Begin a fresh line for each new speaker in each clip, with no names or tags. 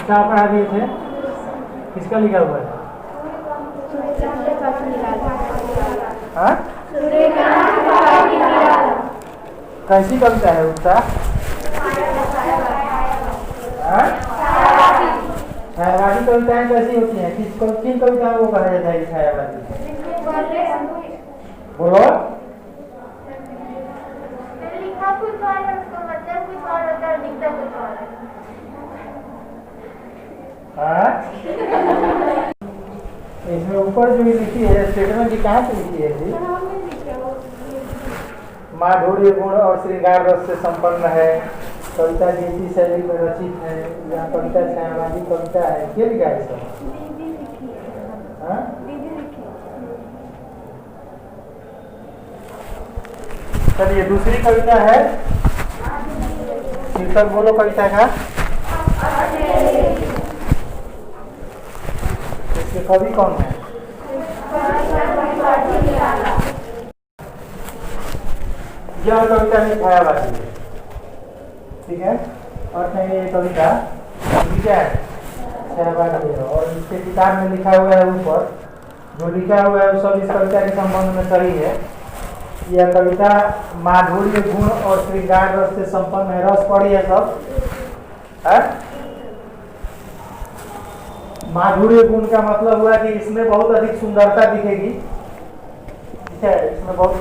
क्या पढ़ा दिए थे? किसका लिखा हुआ है? हाँ? कैसी कविता है उसका? छायावादी कविताएं कैसी होती हैं? किन कविताओं को कहा जाता है छायावादी? बोलो।
लिखा कुछ और है, उसका मतलब कुछ और होता है, दिखता कुछ और है।
इसमें ऊपर जो लिखी है स्टेटमेंट की कहाँ से लिखी है जी? माधुर्य गुण और श्रृंगार रस से संपन्न है, कविता गीति शैली में रचित है, यहाँ कविता छायावादी कविता है। क्या लिखा है सब? चलिए दूसरी कविता है, शीर्षक बोलो कविता का। इसके कवि कौन है? यह कविता में छायावादी है, ठीक है। और कहीं ये कविता क्या है? छायावादी है। और इसके किताब में लिखा हुआ है, ऊपर जो लिखा हुआ है वो सब इस कविता के संबंध में सही है। यह कविता माधुर्य गुण और श्रृंगार रस से संपन्न है। रस पढ़ी है सब है? माधुर्य गुण का मतलब हुआ कि इसमें बहुत अधिक सुंदरता दिखेगी, ठीक है। इसमें बहुत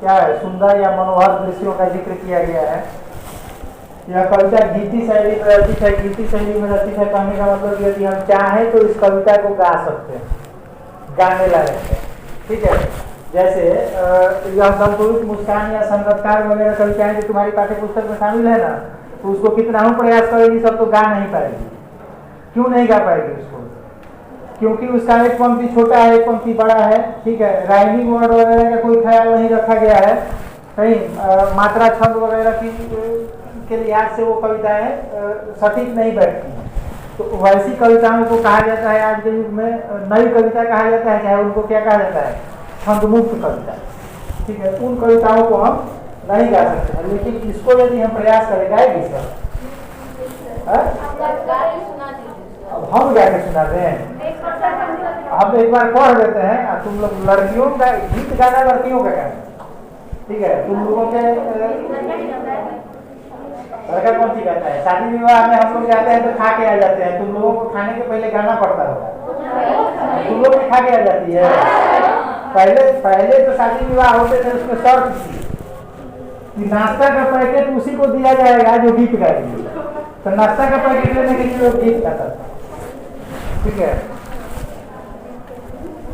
क्या है, सुंदर या मनोहर दृश्यों का जिक्र किया गया है। यह कविता गीति शैली में रचित है। गीति शैली में रचित है कहने का मतलब यह कि हम चाहें तो इस कविता को गा सकते हैं, गाने लायक है, ठीक है। जैसे यह संतुलित मुस्कान या संगतकार वगैरह कविताएं जो तुम्हारी पाठ्य पुस्तक में शामिल है ना, तो उसको कितना ही प्रयास करेगी सब तो गा नहीं पाएगी। क्यों नहीं गा पाएगी उसको? क्योंकि उसका एक पंक्ति छोटा है, एक पंक्ति बड़ा है, ठीक है। राइमिंग वर्ड वगैरह का कोई ख्याल नहीं रखा गया है कहीं, मात्रा छंद वगैरह के लिहाज से वो कविताएं सटीक नहीं बैठती हैं। तो वैसी कविताओं को कहा जाता है आज के युग में नई कविता कहा जाता है, चाहे उनको क्या कहा जाता है, छंदमुक्त कविता, ठीक है। उन कविताओं को हम नहीं गा सकते हैं, लेकिन इसको यदि हम प्रयास करें गाएगी सर? अब हम गा के सुना दें, हम एक बार पढ़ देते हैं। और तुम लोग लड़कियों का गीत गाना, लड़कियों का गाना, ठीक है। तुम लोगों के लड़का कौन सी गाता है? शादी विवाह में हम लोग जाते हैं तो खा के आ जाते हैं, तुम लोगों को खाने के पहले गाना पड़ता होगा। तुम लोग भी खा के आ जाती है? पहले तो शादी विवाह होते थे, उसमें शर्त थी कि नाश्ता का पैकेट उसी को दिया जाएगा जो गीत गाएगी। तो नाश्ता का पैकेट लेने के लिए लोग गीत गाता था, ठीक है।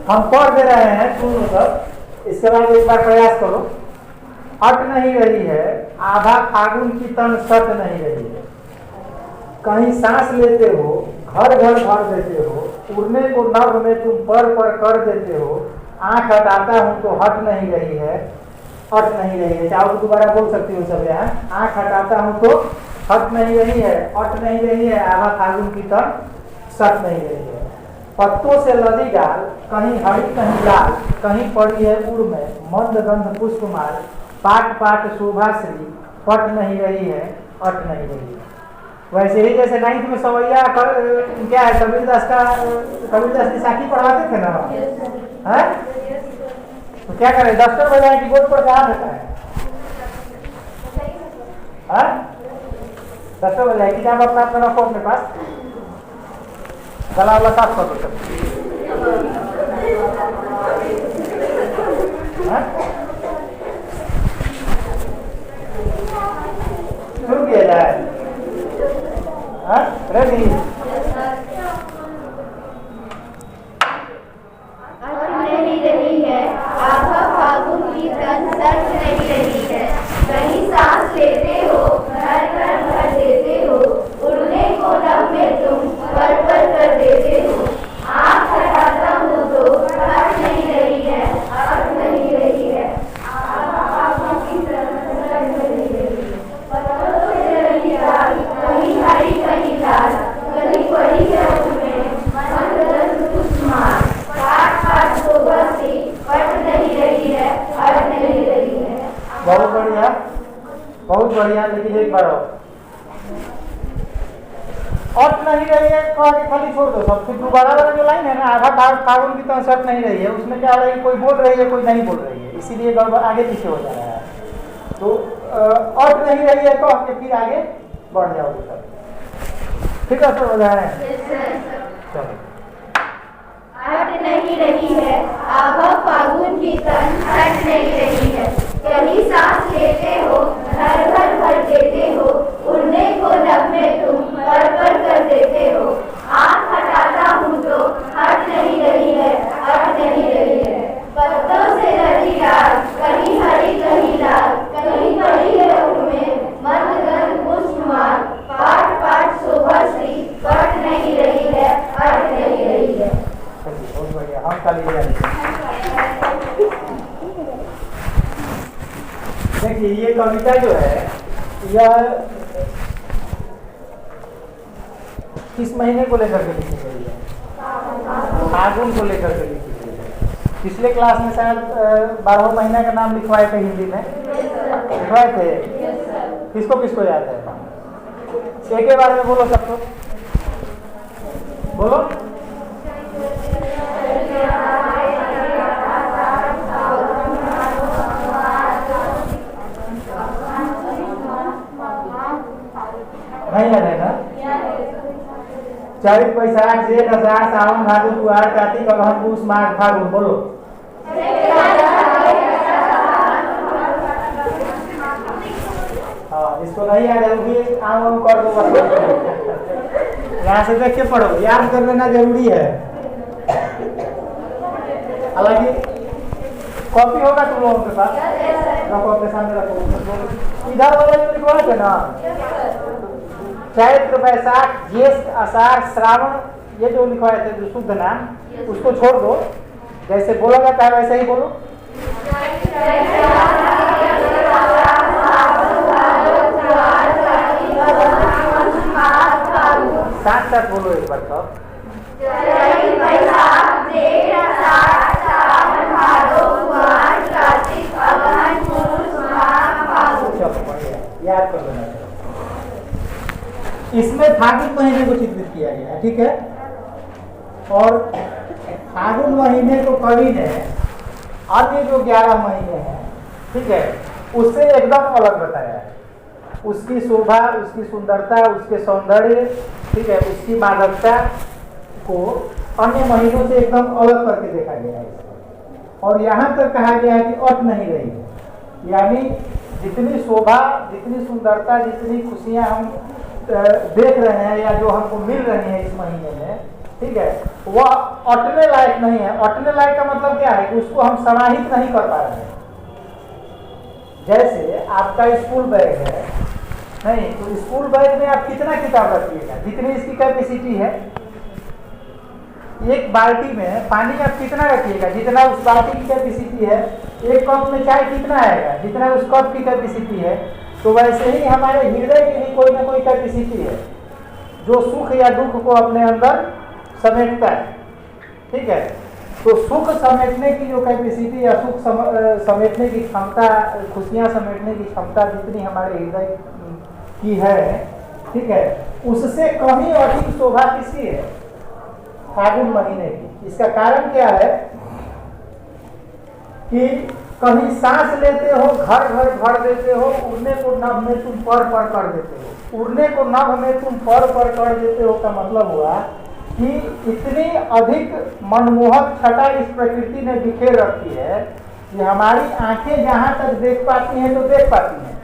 हम पढ़ दे रहे हैं, तुम लोग सब इसके बाद एक बार प्रयास करो। हट नहीं रही है आधा फागुन की तन, सट नहीं रही है, कहीं सांस लेते हो घर घर भर देते हो, उड़ने को नभ में तुम पर कर देते हो, आंख हटाता हूं तो हट नहीं रही है, हट नहीं रही है। चाहो तो दोबारा बोल सकती हो सब यहाँ, आंख हटाता हूं तो हट नहीं रही है, हट नहीं रही है, आधा फागुन की तन सट नहीं रही है। पत्तों से लदी डाल, कहीं हरी कहीं लाल, कहीं पड़ी है उड़ में मंद गंध पुष्पमाल, पाट पाट शोभा श्री, पट नहीं रही है, अट नहीं रही है। वैसे ही जैसे 9th में सवैया क्या है, कबीरदास की साखी पढ़ाते थे ना, है? तो क्या करें, डस्टर बजाए कि बोर्ड पर कहाँ रहता है? डस्टर बजाए, किताब अपना अपना रखो अपने पास, गला वाला साफ कर दो सब। शुरू किया जाए, रेडी?
नहीं रही है आधा फागुन की तन, सट नहीं रही है, कहीं सांस लेते हो घर घर भर देते हो, उड़ने को नभ में तुम पर कर देते हो, आँख हटाता हूँ तो हट नहीं रही है, हट नहीं रही है, आधा फागुन की तन, सट नहीं रही है, पत्तों से लगी डाल, कहीं हरी कहीं लाल, कहीं
अट नहीं रही है कह के खाली छोड़ दो सब। फिर दोबारा वाला जो लाइन है ना, आधा फागुन की तरह अट नहीं रही है, उसमें क्या हो रहा है, कोई बोल रही है कोई नहीं बोल रही है, इसीलिए गड़बड़ आगे पीछे हो जा रहा है। तो अट नहीं रही है कह के फिर आगे बढ़ जाओगे सब। ठीक है, सब हो जा रहे हैं। चलो,
अट नहीं रही है आभा फागुन की तन हट नहीं रही है, कहीं सांस लेते हो घर घर भर देते हो, उड़ने को लब में तुम पर कर देते हो, आँख हटाता हूँ तो हट नहीं रही है, हट नहीं रही है। पत्तों से लगी डाल कहीं हरी कहीं लाल, कहीं पड़ी है उनमें मदगंध पुष्पमाल, पाट पाट शोभा श्री पट नहीं रही है, हट नहीं रही है।
बहुत बढ़िया, हम ताली बजाएंगे। देखिए ये कविता जो है यह किस महीने को लेकर के लिखी गई है? फागुन को लेकर के लिखी गई है। पिछले क्लास में शायद 12 महीना का नाम लिखवाए थे हिंदी में, लिखवाए थे। किसको किसको याद है? एक के बारे में बोलो सबको, बोलो। नहीं याद है ना? चैत बैसाख जेठ आषाढ़ सावन भादो कुआर कार्तिक अगहन पूस माघ फागुन, बोलो। हाँ, इसको नहीं याद है वो भी आम कर दो बस। यहाँ से देख के पढ़ो, याद कर लेना जरूरी है। हालांकि कॉपी होगा तुम लोगों के पास, रखो अपने सामने रखो। इधर वाले जो लिखवा थे ना, चैत्र बैसाख ज्येष्ठ आषाढ़ श्रावण, ये जो लिखवाए थे जो शुद्ध नाम, उसको छोड़ दो। जैसे बोला जाता है वैसे ही बोलो। साथ साथ बोलो एक बार सब। याद कर लेना। इसमें फागुन महीने को चित्रित किया गया है, ठीक है। और फागुन महीने को कवि ने अन्य जो 11 महीने हैं, ठीक है, उससे एकदम अलग बताया है। उसकी शोभा, उसकी सुंदरता, उसके सौंदर्य, ठीक है, उसकी मादकता को अन्य महीनों से एकदम अलग करके देखा गया है। और यहाँ तक कहा गया है कि अट नहीं रही है, यानी जितनी शोभा, जितनी सुंदरता, जितनी खुशियाँ हम देख रहे हैं या जो हमको मिल रही हैं इस महीने में, ठीक है, वह अटने लायक नहीं है। अटने लायक का मतलब क्या है कि उसको हम समाहित नहीं कर पा रहे हैं। जैसे आपका स्कूल बैग है, नहीं तो स्कूल बैग में आप कितना किताब रखिएगा, जितनी इसकी कैपेसिटी है। एक बाल्टी में पानी आप कितना रखिएगा, जितना उस बाल्टी की कैपेसिटी है। एक कप में चाय कितना आएगा, जितना उस कप की कैपेसिटी है। तो वैसे ही हमारे हृदय की भी कोई ना कोई कैपेसिटी है जो सुख या दुख को अपने अंदर समेटता है, ठीक है। तो सुख समेटने की जो कैपेसिटी या सुख समेटने की क्षमता, खुशियाँ समेटने की क्षमता जितनी हमारे हृदय की है, ठीक है, उससे कहीं अधिक शोभा किसकी है? फागुन महीने की। इसका कारण क्या है कि कहीं सांस लेते हो घर घर भर देते हो, उड़ने को नभ में तुम पर कर देते हो। उड़ने को नभ में तुम पर कर देते हो का मतलब हुआ कि इतनी अधिक मनमोहक छटा इस प्रकृति ने बिखेर रखी है कि हमारी आंखें जहाँ तक देख पाती हैं तो देख पाती हैं,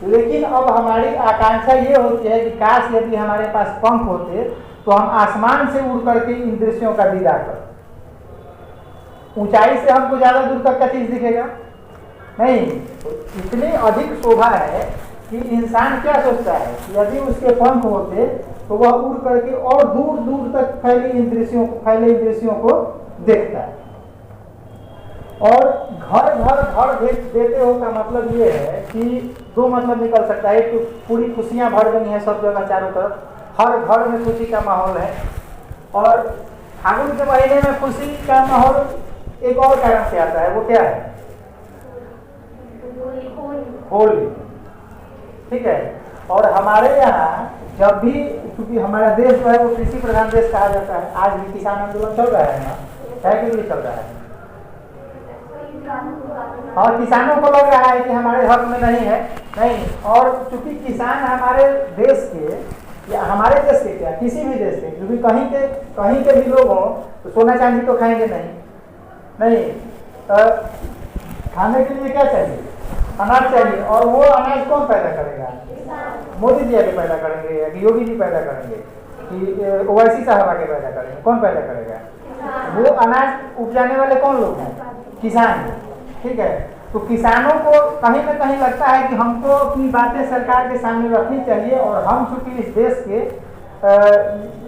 लेकिन अब हमारी आकांक्षा ये होती है कि काश यदि हमारे पास पंख होते तो हम आसमान से उड़ करके इन दृश्यों का दीदार करते। ऊंचाई से हमको ज्यादा दूर तक का चीज दिखेगा नहीं, तो इतनी अधिक शोभा है कि इंसान क्या सोचता है कि यदि उसके पंख होते तो वह उड़ करके और दूर दूर तक फैले इन दृश्यों को देखता है। और घर घर भर देते हो का मतलब ये है कि दो मतलब निकल सकता है। तो पूरी खुशियां भर गई हैं सब जगह चारों तरफ, हर घर में खुशी का माहौल है। और फागुन के महीने में खुशी का माहौल एक और कारण से आता है, वो क्या है? होली, ठीक है। और हमारे यहाँ जब भी, क्योंकि हमारा देश जो है वो कृषि प्रधान देश कहा जाता है, आज भी किसान आंदोलन चल रहा है ना, है कि नहीं चल रहा है? और किसानों को लग रहा है कि हमारे हक में नहीं है, नहीं। और चूंकि किसान हमारे देश के, या हमारे देश के क्या, किसी भी देश के, क्योंकि कहीं के भी लोग हों तो सोना चांदी तो खाएंगे नहीं। खाने के लिए क्या चाहिए? अनाज चाहिए। और वो अनाज कौन पैदा करेगा? मोदी जी आके पैदा करेंगे, या कि योगी जी पैदा करेंगे, कि ओवैसी साहब आके पैदा करेंगे? कौन पैदा करेगा? वो अनाज उपजाने वाले कौन लोग हैं? किसान। ठीक है, तो किसानों को कहीं ना कहीं लगता है कि हमको अपनी बातें सरकार के सामने रखनी चाहिए, और हम चूंकि इस देश के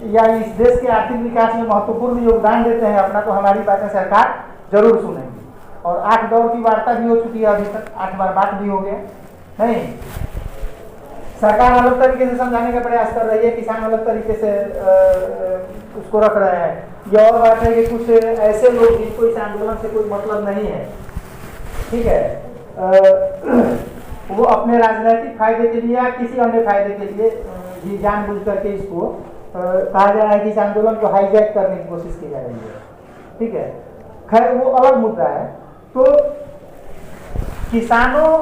या इस देश के आर्थिक विकास में महत्वपूर्ण योगदान देते हैं अपना, तो हमारी बातें सरकार जरूर सुनेंगी। और 8 दौर की वार्ता भी हो चुकी है, अभी तक 8 बार बात भी हो गया। नहीं, सरकार अलग तरीके से समझाने का प्रयास कर रही है, किसान अलग तरीके से उसको रख रहे हैं। ये और बात है कि कुछ ऐसे लोग जिनको इस आंदोलन से कोई मतलब नहीं है, ठीक है, वो अपने राजनीतिक फायदे के लिए या किसी अन्य फायदे के लिए जी जानबूझ करके इसको कहा जा रहा है कि इस आंदोलन को हाईजैक करने की कोशिश की जा रही है। ठीक है, खैर वो अलग मुद्दा है। तो किसानों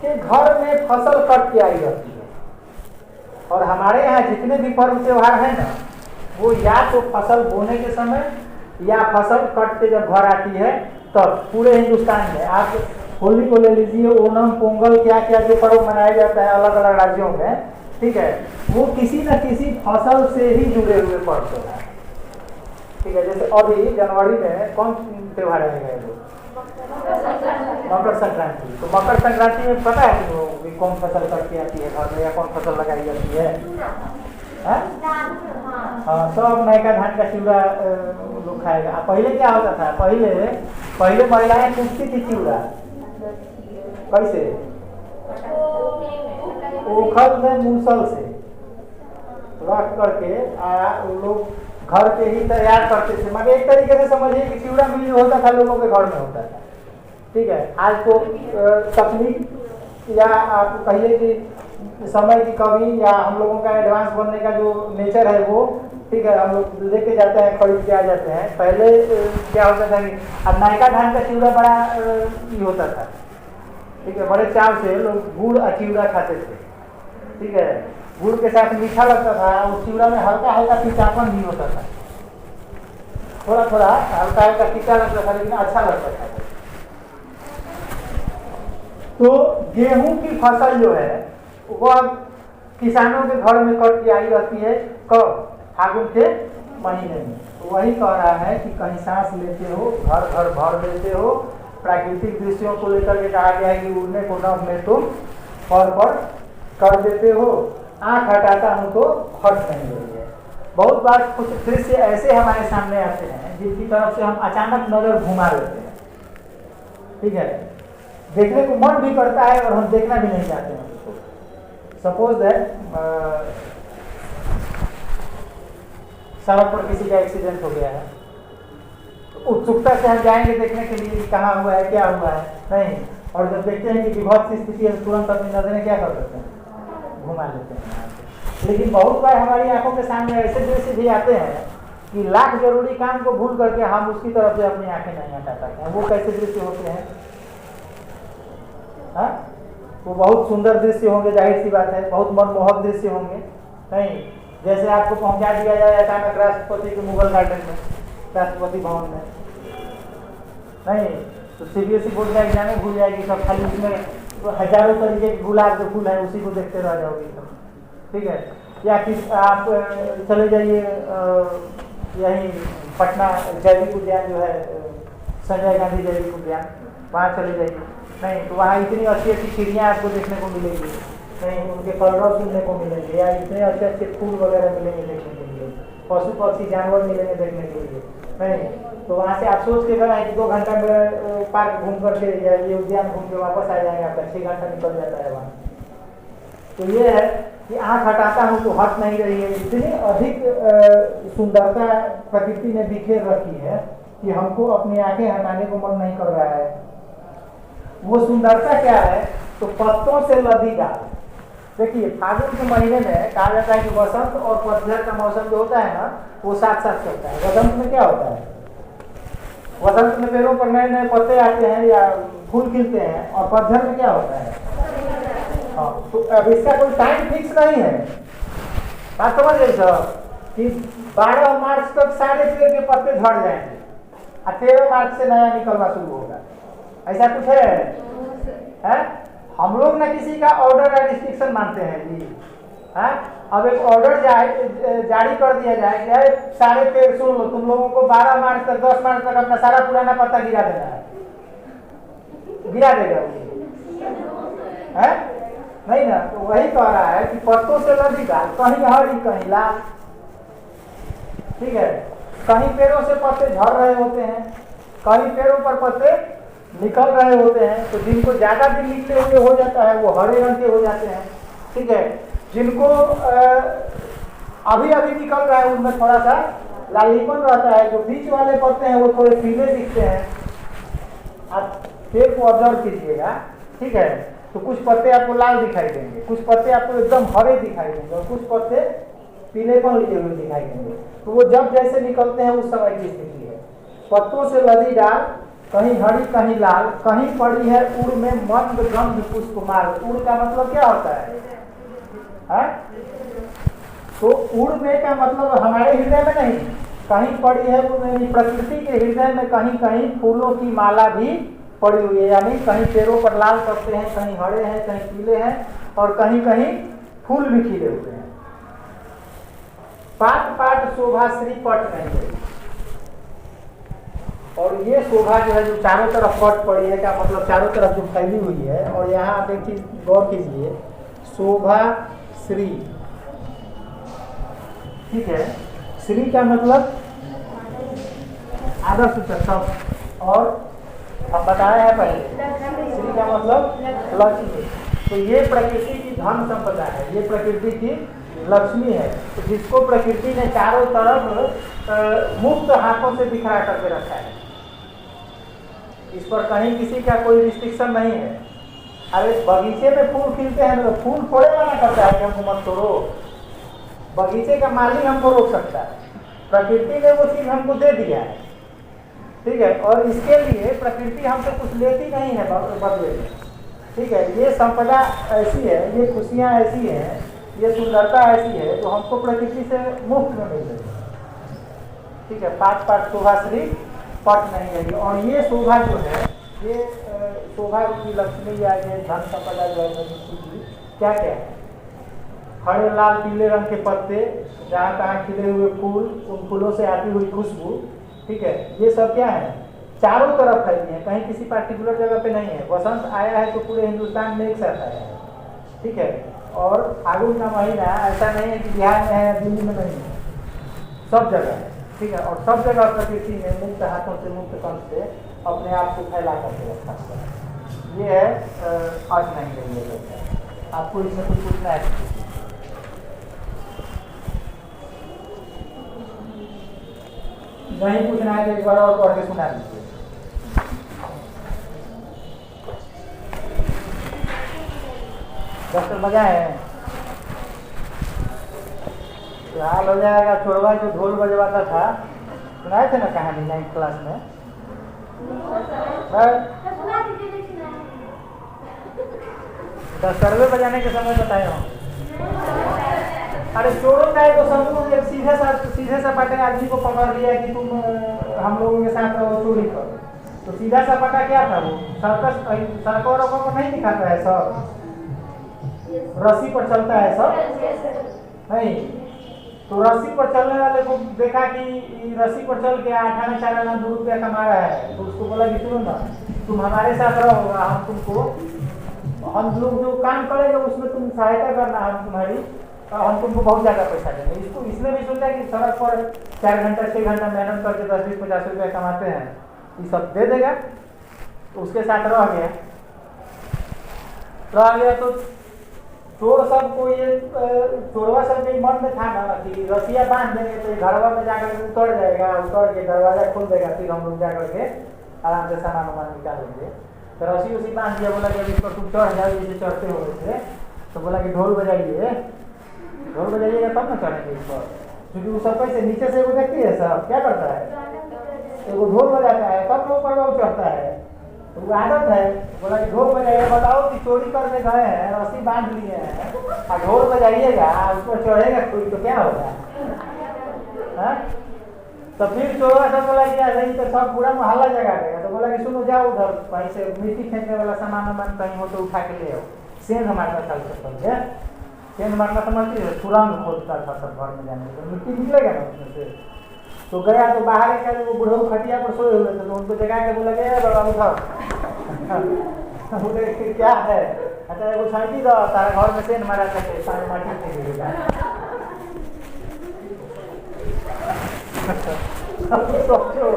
के घर में फसल कट के आई रहती है, और हमारे यहाँ जितने भी पर्व त्योहार है ना, वो या तो फसल बोने के समय या फसल कट के जब घर आती है तब। पूरे हिंदुस्तान में आप होली को ले लीजिए, ओणम, पोंगल, क्या क्या जो पर्व मनाया जाता है अलग अलग राज्यों में, ठीक है, वो किसी न किसी फसल से ही जुड़े हुए पर्व त्योहार। ठीक है, जैसे अभी जनवरी में कौन त्योहार आएगा? वो मकर संक्रांति। तो मकर संक्रांति में पता है कि कौन फसल कट के आती है घर में, या कौन फसल लगाई जाती है? हाँ, सब नयका धान का चिवड़ा लोग खाएगा। पहले क्या होता था? पहले महिलाएं कूटती थी चिवड़ा। कैसे? ओखल में मूसल से रख करके लोग घर पे ही तैयार करते थे। मगर एक तरीके से समझिए कि चिवड़ा मिल जो होता था लोगों के घर में होता था। ठीक है, आज तो तकनीक या आप कहिए कि समय की कमी या हम लोगों का एडवांस बनने का जो नेचर है वो, ठीक है, हम लोग लेके जाते हैं, खरीद के आ जाते हैं। पहले क्या होता था कि अब नायका धान का चिवड़ा बड़ा ये होता था, ठीक है, बड़े चाव से लोग गुड़ और चिवड़ा खाते थे। ठीक है, गुड़ के साथ मीठा लगता था, उस चिवड़ा में हल्का हल्का तीखापन भी होता था, थोड़ा थोड़ा हल्का हल्का तीखा लगता था, लेकिन अच्छा लगता था। तो गेहूं की फसल जो है वह किसानों के घर में कट के आई रहती है। कब? फागुन के महीने में। तो वही कह रहा है कि कहीं सांस लेते हो, घर घर भर देते हो। प्राकृतिक दृश्यों को लेकर के कहा गया है कि उड़ने को नभ में तुम पर कर देते हो, आँख हटाता हूँ तो हट नहीं रही है। बहुत बार कुछ दृश्य ऐसे हमारे सामने आते हैं जिनकी तरफ से हम अचानक नजर घुमा लेते हैं। ठीक है, देखने को मन भी करता है और हम देखना भी नहीं चाहते हैं उसको। सपोज दैट सड़क पर किसी का एक्सीडेंट हो गया है, तो उत्सुकता से हम जाएंगे देखने के लिए कहाँ हुआ है, क्या हुआ है, नहीं। और जब देखते हैं कि विभत्स स्थिति है, तुरंत अपनी नजरें क्या कर देते हैं, घुमा लेते हैं। लेकिन बहुत बार हमारी आंखों के सामने ऐसे दृश्य भी आते हैं कि लाख जरूरी काम को भूल करके हम उसकी तरफ से अपनी आंखें नहीं हटा पाते हैं। वो कैसे दृश्य होते हैं? हाँ, वो बहुत सुंदर दृश्य होंगे, जाहिर सी बात है, बहुत मनमोहक दृश्य होंगे। नहीं, जैसे आपको पहुंचा दिया जाए अचानक राष्ट्रपति के मुगल गार्डन में, राष्ट्रपति भवन में, नहीं तो सीबीएसई बोर्ड का एग्जाम भूल जाएगी सब, खाली उसमें हजारों तरीके के गुलाब के फूल है, उसी को देखते रह जाओगे सब। ठीक है, या कि आप चले जाइए यहीं पटना जैविक उद्यान जो है, संजय गांधी जैविक उद्यान, वहाँ चले जाइए, नहीं तो वहाँ इतनी अच्छी अच्छी चिड़ियाँ आपको देखने को मिलेगी, नहीं उनके कलरव सुनने को मिलेंगे, या इतने अच्छे अच्छे फूल वगैरह मिलेंगे देखने के लिए, पशु पक्षी जानवर मिलेंगे देखने के लिए। नहीं तो वहाँ से आप सोच के बनाए कि 2 घंटा में पार्क घूम करके या ये उद्यान घूम के वापस आ जाएंगे, आपका 6 घंटा निकल जाता है वहाँ। तो ये है कि आँख हटाता हूँ तो हट नहीं रही है। इतनी अधिक सुंदरता प्रकृति ने बिखेर रखी है कि हमको अपनी आंखें हटाने को मन नहीं कर रहा है। वो सुंदरता क्या है? तो पत्तों से लदी डाल, देखिए फागुन के महीने में कहा जाता है कि वसंत और पतझड़ का मौसम जो होता है ना वो साथ साथ चलता है। वसंत में क्या होता है, वसंत में पेड़ों पर नए नए पत्ते आते हैं या फूल खिलते हैं, और पतझड़ में क्या होता है। हाँ, तो अब इसका कोई टाइम फिक्स नहीं है। बात समझ गए सर कि 12 मार्च तक सारे पेड़ के पत्ते झड़ जाएंगे और 13 मार्च से नया निकलना शुरू होगा, ऐसा कुछ है? हम लोग ना किसी का ऑर्डर या रिस्ट्रिक्शन मानते हैं जी। है अब एक ऑर्डर जारी कर दिया जाए कि सारे पेड़ सुन लो, तुम लोगों को 12 मार्च तक 10 मार्च तक अपना सारा पुराना पत्ता गिरा देना है, गिरा देगा है? नहीं ना, तो वही कह रहा है कि पत्तों से लदी डाल, कहीं हरी कहीं लाल, ठीक है। कहीं पेड़ों से पत्ते झड़ रहे होते हैं, कहीं पेड़ों पर पत्ते निकल रहे होते हैं, तो जिनको ज्यादा दिन निकले हुए हो जाता है वो हरे रंग के हो जाते हैं, ठीक है। जिनको अभी अभी निकल रहा है उनमें थोड़ा सा लालीपन रहता है, जो बीच वाले पत्ते हैं वो थोड़े पीले दिखते हैं। आप पेड़ को ऑब्जर्व कीजिएगा, ठीक है। तो कुछ पत्ते आपको लाल दिखाई देंगे, कुछ पत्ते आपको एकदम हरे दिखाई देंगे, और कुछ पत्ते पीलेपन लिए हुए दिखाई देंगे। तो वो जब जैसे निकलते हैं उस समय की स्थिति है। पत्तों से लदी डाल, कहीं हरी कहीं लाल, कहीं पड़ी है उड़ में मंद गंध पुष्पमाल। उड़ का मतलब क्या होता है? तो उड़ में का मतलब हमारे हृदय में नहीं, कहीं पड़ी है उड़ में, प्रकृति के हृदय में कहीं कहीं फूलों की माला भी पड़ी हुई है, यानी कहीं पेड़ों पर लाल पत्ते हैं, कहीं हरे हैं, कहीं पीले हैं, और कहीं कहीं फूल भी खिले हुए हैं। पाट पाट शोभा श्री पट नहीं है, और ये शोभा जो है जो चारों तरफ पट पड़ी है, क्या मतलब चारों तरफ जो फैली हुई है। और यहाँ आप एक चीज गौर कीजिए, शोभा श्री, ठीक है। श्री का मतलब आदर्श सूचक, और हम बताए हैं पहले श्री का मतलब लक्ष्मी। तो ये प्रकृति की धन संपदा है, ये प्रकृति की लक्ष्मी है। तो जिसको प्रकृति ने चारों तरफ मुक्त हाथों से बिखरा करके रखा है, इस पर कहीं किसी का कोई रिस्ट्रिक्शन नहीं है। अरे बगीचे में फूल खिलते हैं तो फूल थोड़े मना करता है कि हमको मत तोड़ो, बगीचे का मालिक हमको रोक सकता है, प्रकृति ने वो चीज हमको दे दिया है, ठीक है। और इसके लिए प्रकृति हमसे कुछ लेती नहीं है बदले में, ठीक है। ये संपदा ऐसी है, ये खुशियाँ ऐसी हैं, ये सुंदरता ऐसी है जो हमको प्रकृति से मुफ्त में मिल रही है, ठीक है। पाट पाट शोभा श्री पट नहीं रहेगी। और ये शोभा जो है, ये शोभा की लक्ष्मी या ये धन संपदा जो है क्या क्या है? हरे लाल पीले रंग के पत्ते, जहाँ तहाँ खिले हुए फूल, उन फूलों से आती हुई खुशबू, ठीक है। ये सब क्या है? चारों तरफ फैली है, कहीं किसी पार्टिकुलर जगह पे नहीं है। वसंत आया है तो पूरे हिंदुस्तान में एक साथ आया है, ठीक है। और फागुन का महीना ऐसा नहीं है कि बिहार में है, दिल्ली में नहीं है, सब जगह है, ठीक है। और सब जगह प्रकृति ने मुक्त हाथों से, मुक्त कंठ से अपने आप को फैला करके रखा हुआ है। ये है आज नहीं रही है। आपको इसमें कुछ पूछना है? नहीं पूछना है तो एक बार और पढ़ के सुना दीजिए। डॉक्टर बजाए तो हाल हो जाएगा। छोड़वा जो ढोल बजवाता था, सुनाए थे ना कहानी 9th क्लास में? सर्वे बजाने के समय बताए हूँ। अरे चोरों का तो समूह एक सीधे सपाटे आदमी को पकड़ लिया कि तुम हम लोगों के साथ चोरी करो। तो सीधा सपाटा क्या था? वो सर्कस सड़कों को नहीं दिखाता है सब, रस्सी पर चलता है सब नहीं। तो रस्सी पर चलने वाले को देखा कि रस्सी पर चल के 8 आना 4 आना 2 रुपया कमा रहा है, तो उसको बोला कि सुनो ना, तुम हमारे साथ रहोगा, हम तुमको, हम लोग जो काम करेंगे उसमें तुम सहायता करना, हम तुम्हारी, हम तुमको बहुत ज़्यादा पैसा देंगे। इसको इसने भी सोचा कि सड़क पर 4 घंटा 6 घंटा मेहनत करके 10-20-50 रुपया कमाते हैं, ये सब दे देगा। तो उसके साथ रह गया। तो चोर सब को ये चोरवा सब के मन में था ना कि रस्सियाँ बांध देंगे तो घरवा में जाकर उतर जाएगा, उतर के दरवाजा खोल देगा, फिर हम लोग जाकर के आराम से सामान वामान निकालेंगे। तो रस्सी उसी बांध दिया, बोला जब इस पर तुम चढ़ जाओ, जैसे चढ़ते हो वैसे, तो बोला कि ढोल बजाइए, ढोल बजाइएगा तब ना चढ़ेंगे इस पर, क्योंकि वो सब कैसे नीचे से वो देखती है सब क्या करता है, वो ढोल बजाता है तब वो ऊपर वो चढ़ता है, तो वो आदत है। बोला कि ढोल बजाइए, बताओ कि चोरी करने गए हैं, रस्सी बांध लिए हैं और ढोल बजाइएगा, उस पर चढ़ेगा कोई तो क्या होगा? तो फिर चोरा सब बोला कि नहीं तो सब पूरा मोहल्ला जगा देगा। तो बोला कि सुनो जाओ उधर कहीं से मिट्टी फेंकने वाला सामान वामान कहीं हो तो उठा के ले आओ। सेंध मारना था उससे पहले, सेंध मारना समझती है, सुरंग खोदता था सब घर में जाने तो मिट्टी निकलेगा ना उसमें से। तो गया तो बाहर एक वो बुढ़ऊ खटिया पर सोए हुए थे, तो उनको जगा के बोला गया बाबा उठाओ। बोले क्या है? अच्छा वो छाटी दो, तारा घर में सेंध मारा करके सारे माटी फेंक देगा। सोचो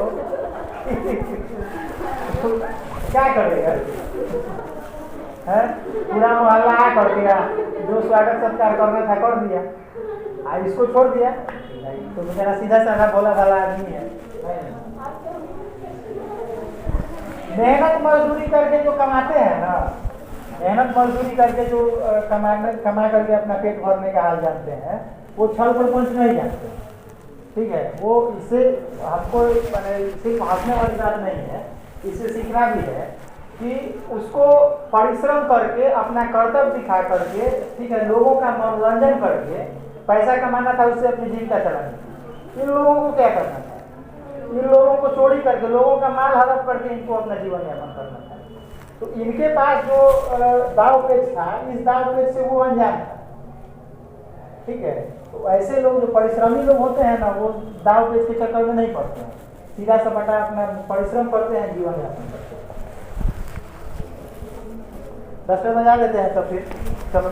क्या करेगा है? पूरा मोहल्ला कर दिया, जो स्वागत सत्कार करना था कर दिया, आज इसको छोड़ दिया। तो बेचारा सीधा साधा भोला भाला आदमी है। मेहनत मजदूरी करके जो कमाते हैं ना, मेहनत मजदूरी करके जो कमा करके अपना पेट भरने का हाल जानते हैं, वो छल प्रपंच नहीं जानते। ठीक है, वो इससे हमको सिर्फ हंसने वाली बात नहीं है, इससे सीखना भी है कि उसको परिश्रम करके अपना कर्तव्य दिखा करके, ठीक है, लोगों का मनोरंजन करके पैसा कमाना था, उससे अपनी जीविका चलानी। इन लोगों को क्या करना था? इन लोगों को चोरी करके, लोगों का माल हड़प करके इनको अपना जीवन यापन करना था। तो इनके पास जो दाव पेच था, इस दाव पेच से वो अनजान था। ठीक है, तो ऐसे लोग जो परिश्रमी लोग होते हैं ना, वो दाव पेच के चक्कर में नहीं पड़ते हैं, सीधा सपाटा अपना परिश्रम करते हैं, जीवन यापन करते हैं। 10 बजा देते हैं तो फिर चलो।